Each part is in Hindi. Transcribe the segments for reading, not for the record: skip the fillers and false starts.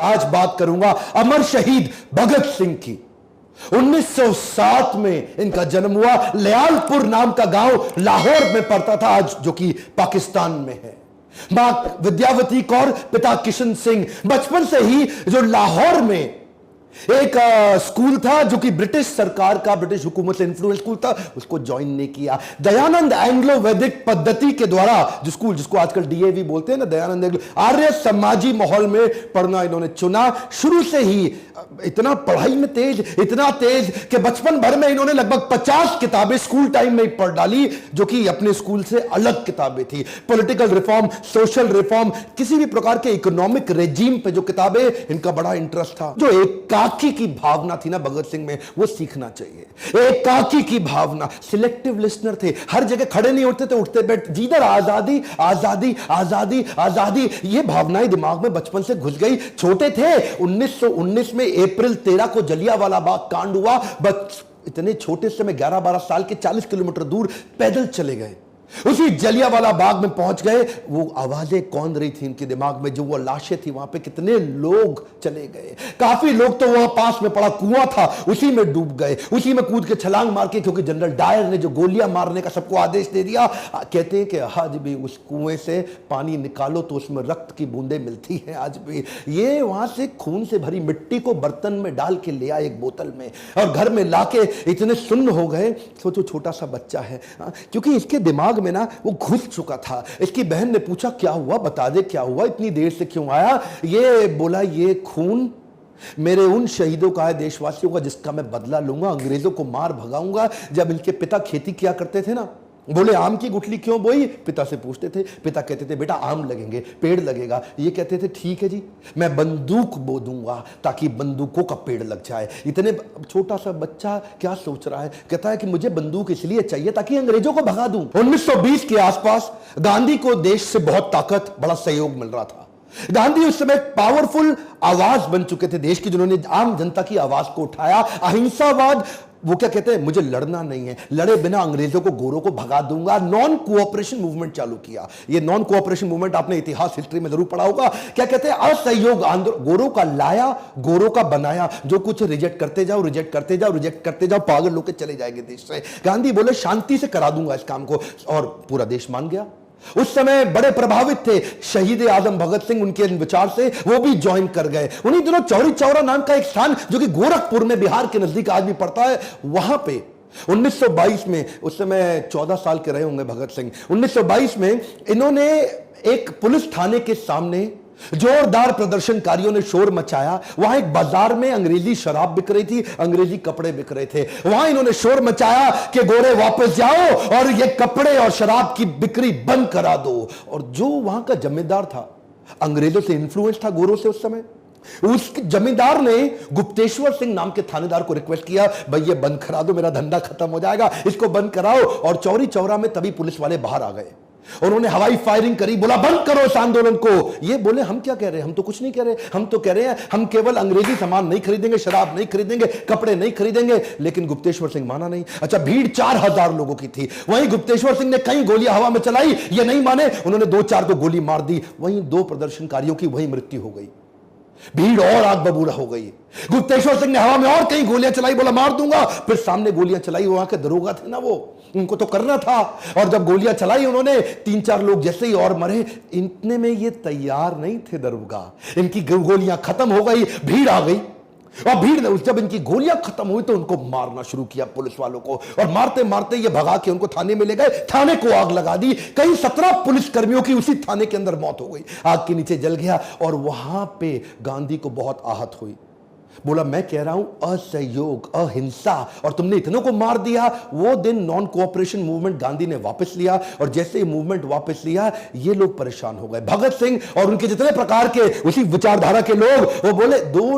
आज बात करूंगा अमर शहीद भगत सिंह की। 1907 में इनका जन्म हुआ। लयालपुर नाम का गांव लाहौर में पड़ता था आज, जो कि पाकिस्तान में है। मां विद्यावती कौर, पिता किशन सिंह। बचपन से ही जो लाहौर में एक स्कूल था जो कि ब्रिटिश सरकार का, ब्रिटिश हुकूमत से इन्फ्लुएंस स्कूल था, उसको ज्वाइन नहीं किया। दयानंद एंग्लो वैदिक पद्धति के द्वारा जो स्कूल, जिसको आजकल डीएवी बोलते हैं ना, दयानंद एंग्लो, आर्य समाजी माहौल में पढ़ना इन्होंने चुना। शुरू से ही इतना पढ़ाई में तेज, इतना तेज कि बचपन भर में इन्होंने लगभग 50 किताबें स्कूल टाइम में पढ़ डाली, जो कि अपने स्कूल से अलग किताबें थी। पॉलिटिकल रिफॉर्म, सोशल रिफॉर्म, किसी भी प्रकार के इकोनॉमिक रेजिम पे जो किताबें, इनका बड़ा इंटरेस्ट था। जो एकाकी की भावना थी ना भगत सिंह में, वो सीखना चाहिए। एकाकी की भावना, सिलेक्टिव लिसनर थे, हर जगह खड़े नहीं होते थे, उठते बैठ, जिधर आजादी आजादी आजादी आजादी, ये भावनाएं दिमाग में बचपन से घुस गई। छोटे थे, 1919 में अप्रैल 13 को जलियांवाला बाग कांड हुआ। बस इतने छोटे से में 11-12 साल के 40 किलोमीटर दूर पैदल चले गए। उसी जलियांवाला बाग में पहुंच गए। वो आवाजें कौन रही थी इनके दिमाग में, जो वो लाशें थी वहां पे, कितने लोग चले गए। काफी लोग तो वहां पास में पड़ा कुआं था, उसी में डूब गए, उसी में कूद के छलांग मार के, क्योंकि जनरल डायर ने जो गोलियां मारने का सबको आदेश दे दिया। कहते हैं कि आज भी उस कुएं से पानी निकालो तो उसमें रक्त की बूंदें मिलती हैं आज भी। ये वहां से खून से भरी मिट्टी को बर्तन में डाल के ले आए एक बोतल में, और घर में लाके इतने सुन्न हो गए। सोचो छोटा सा बच्चा है, क्योंकि इसके दिमाग में ना वो घुस चुका था। इसकी बहन ने पूछा क्या हुआ, बता दे क्या हुआ, इतनी देर से क्यों आया। ये बोला ये खून मेरे उन शहीदों का है, देशवासियों का, जिसका मैं बदला लूंगा, अंग्रेजों को मार भगाऊंगा। जब इनके पिता खेती किया करते थे ना, बोले आम की गुठली क्यों बोई, पिता से पूछते थे। पिता कहते थे बेटा आम लगेंगे, पेड़ लगेगा। ये कहते थे ठीक है जी, मैं बंदूक बो दूंगा ताकि बंदूकों का पेड़ लग जाए। इतने छोटा सा बच्चा क्या सोच रहा है, कहता है कि मुझे बंदूक इसलिए चाहिए ताकि अंग्रेजों को भगा दूं। 1920 के आसपास गांधी को देश से बहुत ताकत, बड़ा सहयोग मिल रहा था। गांधी उस समय पावरफुल आवाज बन चुके थे देश की, जिन्होंने आम जनता की आवाज को उठाया। अहिंसावाद, वो क्या कहते हैं, मुझे लड़ना नहीं है, लड़े बिना अंग्रेजों को, गोरों को भगा दूंगा। नॉन कोऑपरेशन मूवमेंट चालू किया। ये नॉन कोऑपरेशन मूवमेंट आपने इतिहास, हिस्ट्री में जरूर पढ़ा होगा। क्या कहते हैं, असहयोग आंदोलन। गोरों का लाया, गोरों का बनाया, जो कुछ रिजेक्ट करते जाओ, रिजेक्ट करते जाओ, रिजेक्ट करते जाओ, पागल लोग चले जाएंगे देश से। गांधी बोले शांति से करा दूंगा इस काम को, और पूरा देश मान गया। उस समय बड़े प्रभावित थे शहीद आजम भगत सिंह उनके विचार से, वो भी ज्वाइन कर गए। उन्हीं दिनों चौरी चौरा नाम का एक स्थान, जो कि गोरखपुर में, बिहार के नजदीक आज भी पड़ता है, वहां पे 1922 में, उस समय 14 साल के रहे होंगे भगत सिंह, 1922 में इन्होंने एक पुलिस थाने के सामने जोरदार प्रदर्शनकारियों ने शोर मचाया। वहां एक बाजार में अंग्रेजी शराब बिक रही थी, अंग्रेजी कपड़े बिक रहे थे। वहां इन्होंने शोर मचाया कि गोरे वापस जाओ और ये कपड़े और शराब की बिक्री बंद करा दो। और जो वहां का जमींदार था, अंग्रेजों से इन्फ्लुएंस था गोरों से उस समय, उस जमींदार ने गुप्तेश्वर सिंह नाम के थानेदार को रिक्वेस्ट किया, भाई ये बंद करा दो, मेरा धंधा खत्म हो जाएगा, इसको बंद कराओ। और चौरी चौरा में तभी पुलिस वाले बाहर आ गए। उन्होंने हवाई फायरिंग करी, बोला बंद करो इस आंदोलन को। ये बोले हम क्या कह रहे हैं, हम तो कुछ नहीं कह रहे, हम तो कह रहे हैं हम केवल अंग्रेजी सामान नहीं खरीदेंगे, शराब नहीं खरीदेंगे, कपड़े नहीं खरीदेंगे। लेकिन गुप्तेश्वर सिंह माना नहीं। अच्छा, भीड़ 4000 लोगों की थी। वहीं गुप्तेश्वर सिंह ने कई गोलियां हवा में चलाई, ये नहीं माने, उन्होंने 2-4 को गोली मार दी। वहीं 2 प्रदर्शनकारियों की वहीं मृत्यु हो गई। भीड़ और आग बबूला हो गई। गुप्तेश्वर सिंह ने हवा में और कई गोलियां चलाई, बोला मार दूंगा। फिर सामने गोलियां चलाई, वहां के दरोगा थे ना, वो उनको तो करना था। और जब गोलियां चलाई उन्होंने, 3-4 लोग जैसे ही और मरे। इतने में ये तैयार नहीं थे दरोगा, इनकी गोलियां खत्म हो गई, भीड़ आ गई। और भीड़ ने जब इनकी गोलियां खत्म हुई तो उनको मारना शुरू किया पुलिस वालों को। और मारते मारते ये भगा के उनको थाने में ले गए, थाने को आग लगा दी। कई 17 पुलिस कर्मियों की उसी थाने के अंदर मौत हो गई, आग के नीचे जल गया। और वहां पे गांधी को बहुत आहत हुई। बोला मैं कह रहा हूं असहयोग, अहिंसा, और तुमने इतनों को मार दिया। वो दिन नॉन कोऑपरेशन मूवमेंट गांधी ने वापस लिया, और जैसे ही मूवमेंट वापस लिया ये लोग परेशान हो गए। भगत सिंह और उनके जितने प्रकार के उसी विचारधारा के लोग, वो बोले 2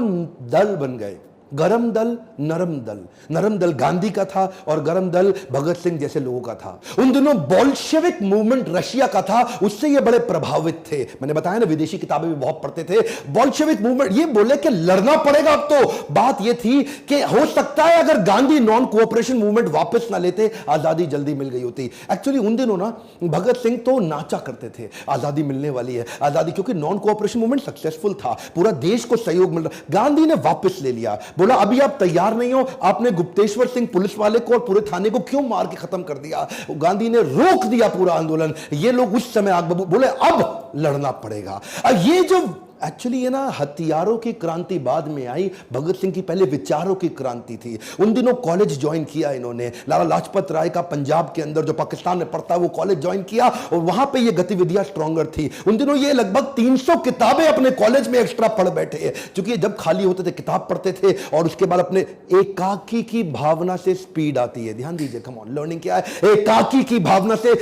दल बन गए, गरम दल, नरम दल। नरम दल गांधी का था और गरम दल भगत सिंह जैसे लोगों का था। उन दिनों बोल्शेविक मूवमेंट रशिया का था, उससे ये बड़े प्रभावित थे। मैंने बताया ना, विदेशी किताबें भी बहुत पढ़ते थे। बोल्शेविक मूवमेंट, ये बोले कि लड़ना पड़ेगा। अब तो बात ये थी कि हो सकता है अगर गांधी नॉन कोऑपरेशन मूवमेंट वापस ना लेते, आजादी जल्दी मिल गई होती। एक्चुअली उन दिनों ना भगत सिंह तो नाचा करते थे, आजादी मिलने वाली है, आजादी, क्योंकि नॉन कोऑपरेशन मूवमेंट सक्सेसफुल था, पूरा देश को सहयोग मिल रहा। गांधी ने वापस ले लिया, बोला अभी आप तैयार नहीं हो, आपने गुप्तेश्वर सिंह पुलिस वाले को और पूरे थाने को क्यों मार के खत्म कर दिया। गांधी ने रोक दिया पूरा आंदोलन। ये लोग उस समय आग बबूले बोले अब लड़ना पड़ेगा। ये जो एक्चुअली ये ना हथियारों की क्रांति बाद में आई, भगत सिंह की पहले विचारों की क्रांति थी। उन दिनों कॉलेज ज्वाइन किया इन्होंने, लाला लाजपत राय का पंजाब के अंदर जो पाकिस्तान में पढ़ता वो कॉलेज ज्वाइन किया और वहां पे ये गतिविधियां स्ट्रॉन्गर थी। उन दिनों ये लगभग 300 किताबें अपने कॉलेज में एक्स्ट्रा पढ़ बैठे हैं, क्योंकि जब खाली होते थे किताब पढ़ते थे और उसके बाद अपने एकाकी की भावना से स्पीड आती है। ध्यान दीजिए, कम ऑन, लर्निंग क्या है, एकाकी की भावना से।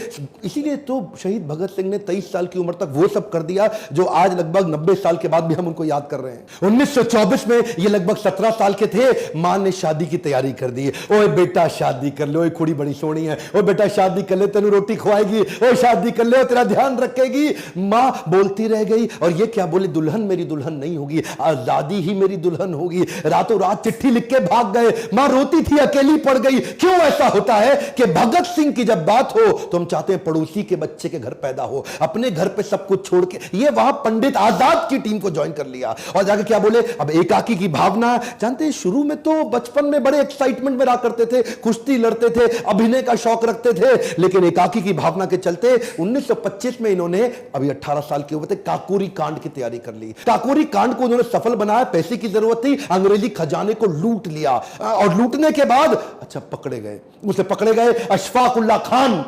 इसीलिए तो शहीद भगत सिंह ने 23 साल की उम्र तक वो सब कर दिया जो आज लगभग 90 साल के बाद भी हम उनको याद कर रहे हैं। 1924 में ये लगभग 17 साल के थे, मां ने शादी की तैयारी कर दी। ओए बेटा शादी कर ले, ओए कुड़ी बड़ी सोनी है, ओए बेटा शादी कर ले, तेनू रोटी खवाएगी, ओए शादी कर ले, तेरा ध्यान रखेगी। मां बोलती रह गई और ये क्या बोले, दुल्हन मेरी दुल्हन नहीं होगी, आजादी ही मेरी दुल्हन होगी। रातों रात चिट्ठी लिख के भाग गए, मां रोती थी, अकेली पड़ गई। क्यों ऐसा होता है कि भगत सिंह की जब बात हो तो हम चाहते हैं पड़ोसी के बच्चे के घर पैदा हो, अपने घर पे सब कुछ छोड़ के। ये वहां पंडित आजाद की टीम को ज्वाइन कर लिया और जाके क्या बोले, अब एकाकी की भावना। जानते हैं शुरू में तो बचपन में बड़े एक्साइटमेंट में रहा करते थे, कुश्ती लड़ते थे, अभिनय का शौक रखते थे, लेकिन एकाकी की भावना के चलते 1925 में इन्होंने, अभी 18 साल के हुए थे, काकोरी कांड की तैयारी कर ली। काकोरी कांड को उन्होंने सफल बनाया, पैसे की जरूरत थी, अंग्रेजी खजाने को लूट लिया और लूटने के बाद अच्छा पकड़े गए, उसे पकड़े गए अशफाक उल्लाह खान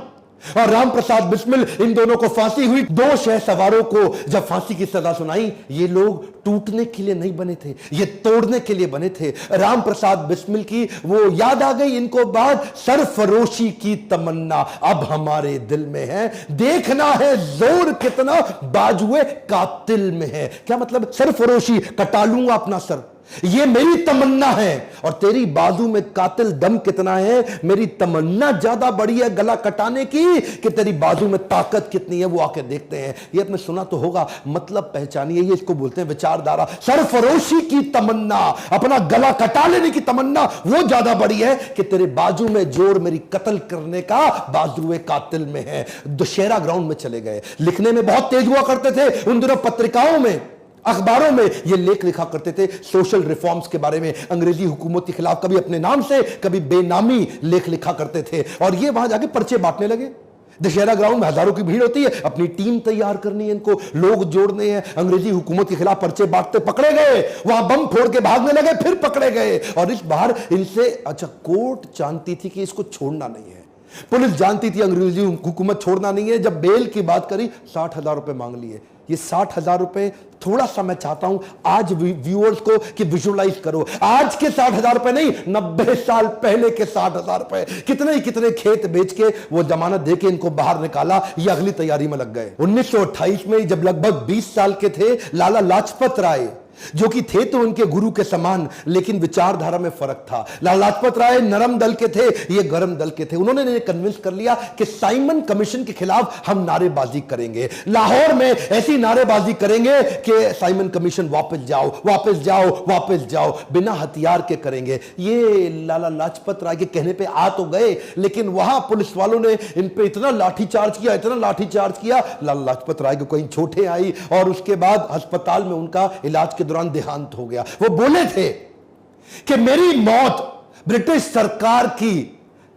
और राम प्रसाद बिस्मिल, इन दोनों को फांसी हुई। 2 शह सवारों को जब फांसी की सजा सुनाई, ये लोग टूटने के लिए नहीं बने थे, ये तोड़ने के लिए बने थे। राम प्रसाद बिस्मिल की वो याद आ गई इनको बात, सरफरोशी की तमन्ना अब हमारे दिल में है, देखना है जोर कितना बाजुए कातिल में है। क्या मतलब, सरफरोशी, कटा लूंगा अपना सर, ये मेरी तमन्ना है, और तेरी बाजू में कातिल दम कितना है, मेरी तमन्ना ज्यादा बड़ी है गला कटाने की कि तेरी बाजू में ताकत कितनी है, वो आके देखते हैं। ये आपने सुना तो होगा, मतलब पहचानिए, ये इसको बोलते हैं विचारधारा। सरफरोशी की तमन्ना, अपना गला कटा लेने की तमन्ना, वो ज्यादा बड़ी है कि तेरे बाजू में जोर मेरी कत्ल करने का बाजुए कातिल में है। दशहरा ग्राउंड में चले गए, लिखने में बहुत तेज हुआ करते थे उन दिनों, पत्रिकाओं में, अखबारों में ये लेख लिखा करते थे सोशल रिफॉर्म्स के बारे में, अंग्रेजी हुकूमत के खिलाफ, कभी अपने नाम से कभी बेनामी लेख लिखा करते थे। और ये वहां जाके पर्चे बांटने लगे। दशहरा ग्राउंड में हजारों की भीड़ होती है, अपनी टीम तैयार करनी है, इनको लोग जोड़ने हैं, अंग्रेजी हुकूमत के खिलाफ पर्चे बांटते पकड़े गए, वहां बम फोड़ के भागने लगे, फिर पकड़े गए। और इस बार इनसे, अच्छा कोर्ट जानती थी कि इसको छोड़ना नहीं है, पुलिस जानती थी अंग्रेजी हुकूमत छोड़ना नहीं है। जब बेल की बात करी, 60,000 रुपए मांग लिए। ये 60,000 रुपए, थोड़ा सा मैं चाहता हूं आज व्यूअर्स को कि विजुअलाइज करो, आज के 60,000 रुपए नहीं, 90 साल पहले के 60,000 रुपए। कितने ही कितने खेत बेच के वो जमानत दे के इनको बाहर निकाला, ये अगली तैयारी में लग गए। 1928 में जब लगभग 20 साल के थे, लाला लाजपत राय, जो कि थे तो उनके गुरु के समान, लेकिन विचारधारा में फर्क था। लाला लाजपत राय नरम दल के थे, ये गरम दल के थे। उन्होंने कन्विंस कर लिया कि साइमन कमीशन के खिलाफ हम नारेबाजी करेंगे, लाहौर में ऐसी नारेबाजी करेंगे कि साइमन कमीशन वापस जाओ, वापस जाओ, वापस जाओ, बिना हथियार के करेंगे। ये लाला लाजपत राय के कहने पे आ तो गए, लेकिन वहां पुलिस वालों ने इन पे इतना लाठीचार्ज किया, इतना लाठीचार्ज किया, लाला लाजपत राय को कहीं चोटें आई और उसके बाद अस्पताल में उनका इलाज के दौरान देहांत हो गया। वो बोले थे कि मेरी मौत ब्रिटिश सरकार की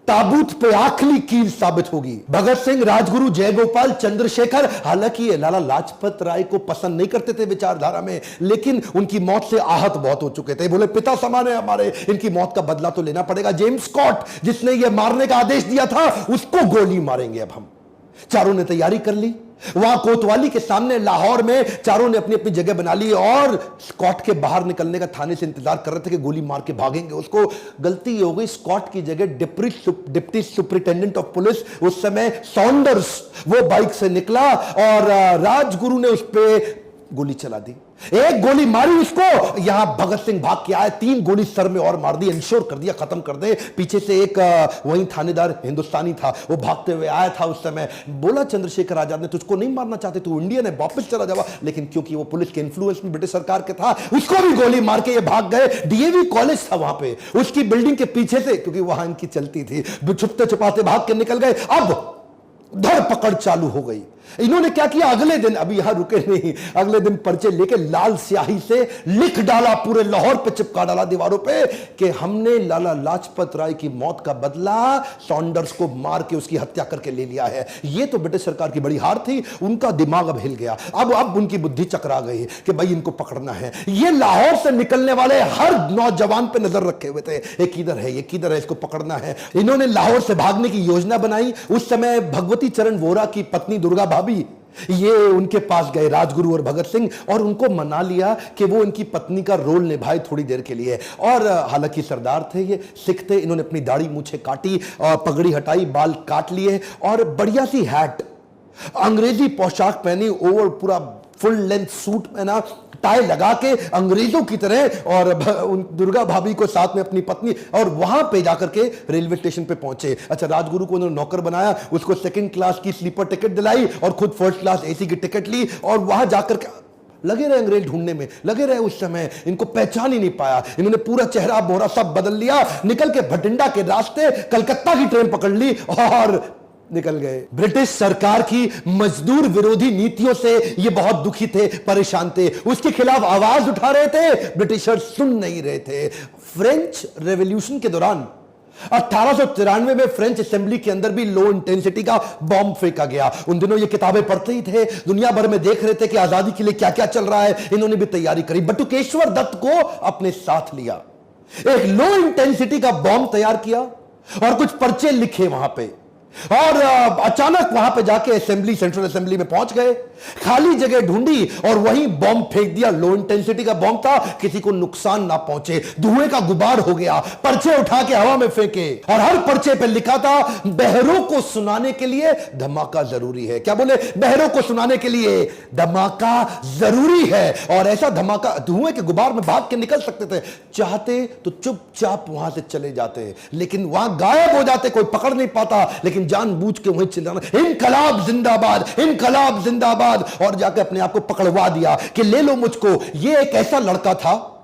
ताबूत पे आखिरी कील साबित होगी। भगत सिंह, राजगुरु, जयगोपाल, चंद्रशेखर, हालांकि ये लाला लाजपत राय को पसंद नहीं करते थे विचारधारा में, लेकिन उनकी मौत से आहत बहुत हो चुके थे। बोले पिता समान है हमारे, इनकी मौत का बदला तो लेना पड़ेगा। जेम्स स्कॉट, जिसने ये मारने का आदेश दिया था, उसको गोली मारेंगे अब हम। चारों ने तैयारी कर ली। वहां कोतवाली के सामने लाहौर में चारों ने अपनी अपनी जगह बना ली और स्कॉट के बाहर निकलने का थाने से इंतजार कर रहे थे कि गोली मार के भागेंगे। उसको गलती हो गई, स्कॉट की जगह डिप्टी सुपरिटेंडेंट ऑफ पुलिस उस समय सॉन्डर्स, वो बाइक से निकला और राजगुरु ने उस पे गोली चला दी, एक गोली मारी उसको, यहां भगत सिंह भाग के आए, 3 गोली सर में और मार दी, इंश्योर कर दिया खत्म कर दे। पीछे से एक वही थानेदार हिंदुस्तानी था, वो भागते हुए आया था उस समय, बोला चंद्रशेखर आजाद ने तुझको नहीं मारना चाहते, तू इंडियन है, वापस चला जावा। लेकिन क्योंकि वो पुलिस के इन्फ्लुएंस में ब्रिटिश सरकार के था, उसको भी गोली मार के ये भाग गए। डीएवी कॉलेज था वहां पे, उसकी बिल्डिंग के पीछे से, क्योंकि वहां इनकी चलती थी, छुपते छुपाते भाग के निकल गए। अब धरपकड़ चालू हो गई। इन्होंने क्या किया, अगले दिन, अभी यहां रुके नहीं, अगले दिन पर्चे लेके लाल स्याही से लिख डाला, पूरे लाहौर पे चिपका डाला दीवारों पे कि हमने लाला लाजपत राय की मौत का बदला सॉन्डर्स को मार के उसकी हत्या करके ले लिया है। ये तो ब्रिटिश सरकार की बड़ी हार थी, उनका दिमाग अब हिल गया, अब उनकी बुद्धि चकरा गई कि भाई इनको पकड़ना है। ये लाहौर से निकलने वाले हर नौजवान पे नजर रखे हुए थे, ये किधर है, ये किधर है, इसको पकड़ना है। इन्होंने लाहौर से भागने की योजना बनाई। उस समय भगवती चरण वोरा की पत्नी दुर्गा भाभी, ये उनके पास गए राजगुरु और भगत सिंह, और उनको मना लिया कि वो इनकी पत्नी का रोल निभाए थोड़ी देर के लिए। और हालांकि सरदार थे, ये सिख थे, इन्होंने अपनी दाढ़ी मूछें काटी और पगड़ी हटाई, बाल काट लिए और बढ़िया सी हैट, अंग्रेजी पोशाक पहनी, ओवर पूरा फुल लेंथ सूट पहना, टाई लगा के अंग्रेजों की तरह, और दुर्गा भाभी को साथ में अपनी पत्नी, और वहां पे जाकर के रेलवे स्टेशन पे पहुंचे। अच्छा, राजगुरु को उन्होंने नौकर बनाया, उसको 2nd क्लास की स्लीपर टिकट दिलाई और खुद 1st क्लास एसी की टिकट ली, और वहां जाकर के लगे रहे अंग्रेज ढूंढने में, लगे रहे। उस समय इनको पहचान ही नहीं पाया, इन्होंने पूरा चेहरा मोहरा सब बदल लिया, निकल के भटिंडा के रास्ते कलकत्ता की ट्रेन पकड़ ली और निकल गए। ब्रिटिश सरकार की मजदूर विरोधी नीतियों से ये बहुत दुखी थे, परेशान थे, उसके खिलाफ आवाज उठा रहे थे, ब्रिटिशर्स सुन नहीं रहे थे। फ्रेंच रेवोल्यूशन के दौरान 1893 में फ्रेंच असेंबली के अंदर भी लो इंटेंसिटी का बॉम्ब फेंका गया। उन दिनों ये किताबें पढ़ते ही थे, दुनिया भर में देख रहे थे कि आजादी के लिए क्या क्या चल रहा है, इन्होंने भी तैयारी करी। बटुकेश्वर दत्त को अपने साथ लिया, एक लो इंटेंसिटी का बॉम्ब तैयार किया और कुछ पर्चे लिखे वहां पे, और अचानक वहां पे जाके असेंबली, सेंट्रल असेंबली में पहुंच गए, खाली जगह ढूंढी और वहीं बॉम्ब फेंक दिया। लो इंटेंसिटी का बॉम्ब था, किसी को नुकसान ना पहुंचे, धुएं का गुबार हो गया। पर्चे उठा के हवा में फेंके और हर पर्चे पे लिखा था, बहरों को सुनाने के लिए धमाका जरूरी है। क्या बोले? बहरों को सुनाने के लिए धमाका जरूरी है। और ऐसा धमाका, धुएं के गुबार में भाग के निकल सकते थे, चाहते तो चुपचाप वहां से चले जाते, लेकिन वहां गायब हो जाते, कोई पकड़ नहीं पाता, लेकिन जानबूझ के वहीं चिल्लाना, इनकलाब जिंदाबाद, इनकलाब जिंदाबाद, और जाकर अपने आप को पकड़वा दिया कि ले लो मुझको। ये एक ऐसा लड़का था,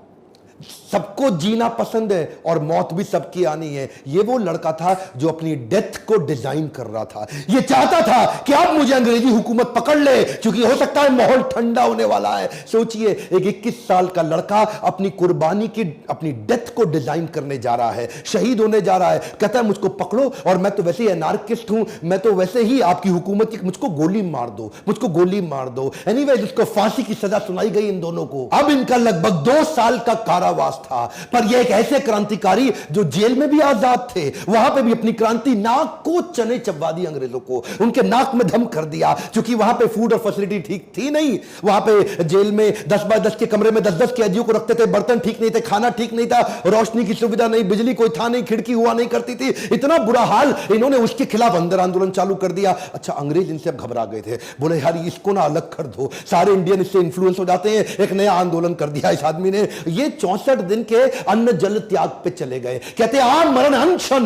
सबको जीना पसंद है और मौत भी सबकी आनी है। ये वो लड़का था जो अपनी डेथ को डिजाइन कर रहा था। ये चाहता था कि अब मुझे अंग्रेजी हुकूमत पकड़ ले, क्योंकि हो सकता है माहौल ठंडा होने वाला है। सोचिए, एक 21 साल का लड़का अपनी कुर्बानी की, अपनी डेथ को डिजाइन करने जा रहा है, शहीद होने जा रहा है। कहता है मुझको पकड़ो, और मैं तो वैसे ही एनार्किस्ट हूं, मैं तो वैसे ही आपकी हुकूमत की, मुझको गोली मार दो, मुझको गोली मार दो। एनीवे, जिसको फांसी की सजा सुनाई गई इन दोनों को। अब इनका लगभग 2 साल का कारावास था। पर यह एक ऐसे क्रांतिकारी जो जेल में भी आजाद थे, वहां पे भी अपनी क्रांति, नाक को चने चबवा दी अंग्रेजों को, उनके नाक में दम कर दिया, क्योंकि वहां पे फूड और फैसिलिटी ठीक थी नहीं। वहां पे जेल में 10 बाय 10 के कमरे में 10-10 कैदियों को रखते थे, बर्तन ठीक नहीं थे, खाना ठीक नहीं था, रोशनी की सुविधा नहीं, बिजली कोई था नहीं, खिड़की हुआ नहीं करती थी, इतना बुरा हाल। इन्होंने उसके खिलाफ अंदर आंदोलन चालू कर दिया। अच्छा, अंग्रेज इनसे अब घबरा गए थे, बोले यार इसको ना अलग कर दो, सारे इंडियन इससे इंफ्लुएंस हो जाते हैं। एक नया आंदोलन कर दिया इस आदमी ने। ये 64 दिन के अन्न जल त्याग पे चले गए, कहते आम मरण अनशन,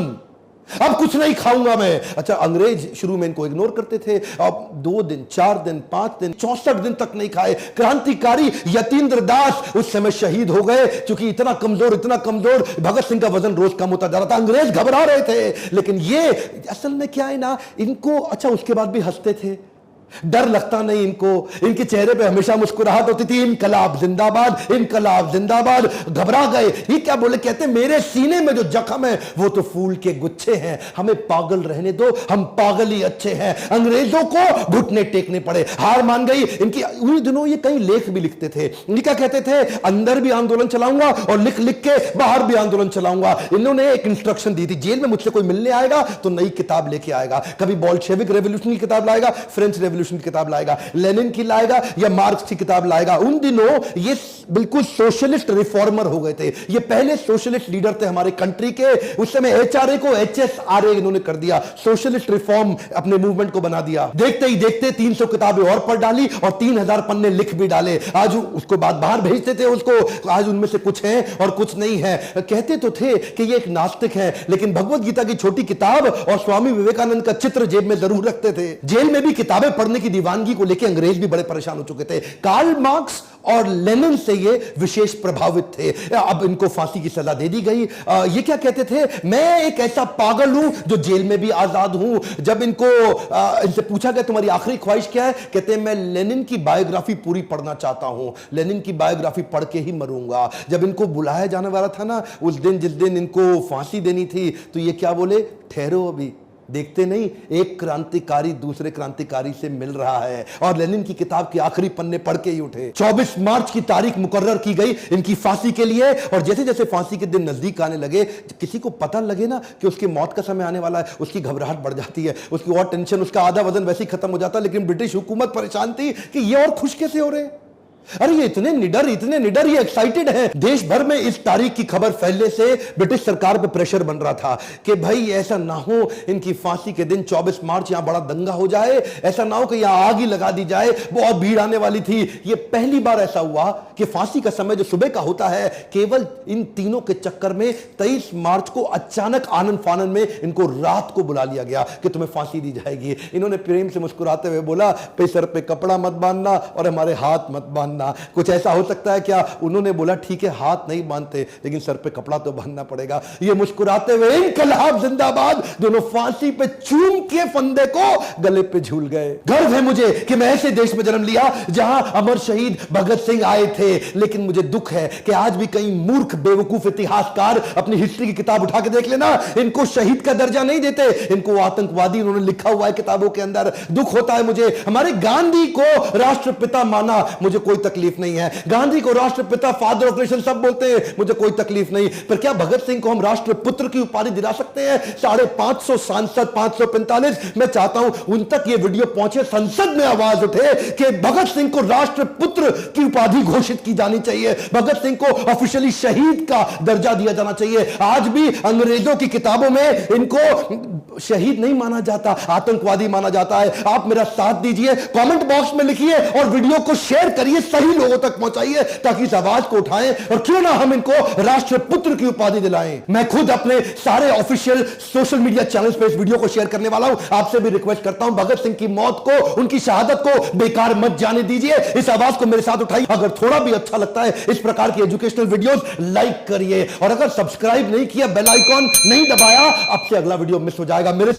अब कुछ नहीं खाऊंगा मैं। अच्छा, अंग्रेज शुरू में इनको इग्नोर करते थे, अब 2 दिन, 4 दिन, 5 दिन, 64 दिन तक नहीं खाए। क्रांतिकारी यतीन्द्र दास उस समय शहीद हो गए, क्योंकि इतना कमजोर भगत सिंह का वजन रोज कम होता जा रहा था। अंग्रेज घबरा रहे थे, लेकिन ये असल में क्या है ना, इनको, अच्छा उसके बाद भी हंसते थे, डर लगता नहीं इनको, इनके चेहरे पे हमेशा मुस्कुराहट होती थी, इनकलाब जिंदाबाद, इनकलाब जिंदाबाद। घबरा गए, ये क्या बोले? कहते मेरे सीने में जो जख्म है वो तो फूल के गुच्छे हैं, हमें पागल रहने दो, हम पागल ही अच्छे हैं। अंग्रेजों को घुटने टेकने पड़े, हार मान गई इनकी। उन दिनों ये कई लेख भी लिखते थे, क्या कहते थे? अंदर भी आंदोलन चलाऊंगा और लिख लिख के बाहर भी आंदोलन चलाऊंगा। इन्होंने एक इंस्ट्रक्शन दी थी, जेल में मुझसे कोई मिलने आएगा तो नई किताब लेके आएगा, कभी बॉल्शेविक रेवोल्यूशन की किताब लाएगा, फ्रेंच रेवोल्यूशन रेवोल्यूशन की किताब लाएगा, लेनिन की लाएगा या मार्क्स की किताब लाएगा। उन दिनों ये बिल्कुल सोशलिस्ट रिफॉर्मर हो गए थे, ये पहले सोशलिस्ट लीडर थे हमारे कंट्री के। उस समय एचआरए को एचएसआरए इन्होंने कर दिया, सोशलिस्ट रिफॉर्म अपने मूवमेंट को बना दिया। देखते ही देखते 300 किताबें और पढ़ डाली और 3000 पन्ने लिख भी डाले। आज उसको बाद बाहर भेजते थे उसको, आज उनमें से कुछ है और कुछ नहीं है। कहते तो थे कि ये एक नास्तिक है, लेकिन भगवत गीता की छोटी किताब और स्वामी विवेकानंद का चित्र जेब में जरूर रखते थे। जेल में भी किताबें पढ़ने की दीवानगी को लेकर अंग्रेज भी बड़े परेशान हो चुके थे। कार्ल मार्क्स और लेनिन से ये विशेष प्रभावित थे। अब इनको फांसी की सजा दे दी गई। ये क्या कहते थे, मैं एक ऐसा पागल हूं जो जेल में भी आजाद हूं। जब इनसे पूछा गया तुम्हारी आखिरी ख्वाहिश क्या है, कहते हैं मैं लेनिन की बायोग्राफी पूरी पढ़ना चाहता हूं, लेनिन की बायोग्राफी पढ़ के ही मरूंगा। जब इनको बुलाया जाने वाला था ना उस दिन, जिस दिन इनको फांसी देनी थी, तो ये क्या बोले, ठहरो अभी, देखते नहीं एक क्रांतिकारी दूसरे क्रांतिकारी से मिल रहा है। और लेनिन की किताब के आखिरी पन्ने पढ़ के ही उठे। 24 मार्च की तारीख मुकर्रर की गई इनकी फांसी के लिए। और जैसे जैसे फांसी के दिन नजदीक आने लगे, किसी को पता लगे ना कि उसकी मौत का समय आने वाला है, उसकी घबराहट बढ़ जाती है, उसकी और टेंशन, उसका आधा वजन वैसे ही खत्म हो जाता है। लेकिन ब्रिटिश हुकूमत परेशान थी कि ये और खुश कैसे हो रहे हैं, अरे ये इतने निडर, ये एक्साइटेड हैं। देश भर में इस तारीख की खबर फैलने से ब्रिटिश सरकार पे प्रेशर बन रहा था कि भाई ऐसा ना हो इनकी फांसी के दिन 24 मार्च यहां बड़ा दंगा हो जाए, ऐसा ना हो कि यहां आग ही लगा दी जाए, बहुत भीड़ आने वाली थी। ये पहली बार ऐसा हुआ कि फांसी का समय जो सुबह का होता है, केवल इन तीनों के चक्कर में 23 मार्च को अचानक आनंद फानन में इनको रात को बुला लिया गया कि तुम्हें फांसी दी जाएगी। इन्होंने प्रेम से मुस्कुराते हुए बोला, पे सर पे कपड़ा मत बांधना और हमारे हाथ मत बांधना। कुछ ऐसा हो सकता है क्या? उन्होंने बोला ठीक है हाथ नहीं बांधते लेकिन सर पे कपड़ा तो बांधना पड़ेगा। ये मुस्कुराते हुए इनकलाब जिंदाबाद दोनों फांसी पे चूम के फंदे को गले पे झूल गए। गर्व है मुझे कि मैं ऐसे देश में जन्म लिया जहां अमर शहीद भगत सिंह आए थे, लेकिन मुझे दुख है कि आज भी कई मूर्ख बेवकूफ इतिहासकार अपनी हिस्ट्री की किताब उठा के देख लेना, इनको शहीद का दर्जा नहीं देते, इनको आतंकवादी उन्होंने लिखा हुआ है किताबों के अंदर। दुख होता है मुझे। हमारे गांधी को राष्ट्रपिता माना, मुझे कोई तकलीफ नहीं है। गांधी को राष्ट्रपिता, फादर ऑफ नेशन सब बोलते हैं, मुझे कोई तकलीफ नहीं। पर क्या भगत सिंह को हम राष्ट्रपुत्र की उपाधि दिला सकते हैं? 550 सांसद, 545, मैं चाहता हूं उन तक ये वीडियो पहुंचे, संसद में आवाज उठे कि भगत सिंह को राष्ट्रपुत्र की उपाधि घोषित की जानी चाहिए, भगत सिंह को ऑफिशियली शहीद का दर्जा दिया जाना चाहिए। आज भी अंग्रेजों की किताबों में इनको शहीद नहीं माना जाता, आतंकवादी माना जाता है। आप मेरा साथ दीजिए, कमेंट बॉक्स में लिखिए और वीडियो को शेयर करिए, सही लोगों तक पहुंचाइए ताकि इस आवाज को उठाएं और क्यों ना हम इनको राष्ट्रपुत्र की उपाधि दिलाएं। मैं खुद अपने सारे ऑफिशियल सोशल मीडिया चैनल्स पे इस वीडियो को शेयर करने वाला हूं। आपसे भी रिक्वेस्ट करता हूं, भगत सिंह की मौत को, उनकी शहादत को बेकार मत जाने दीजिए। इस आवाज को मेरे साथ उठाइए। अगर थोड़ा भी अच्छा लगता है इस प्रकार की एजुकेशनल वीडियोस, लाइक करिए और अगर सब्सक्राइब नहीं किया, बेल आइकॉन नहीं दबाया, आपसे अगला वीडियो मिस हो जाएगा। मेरे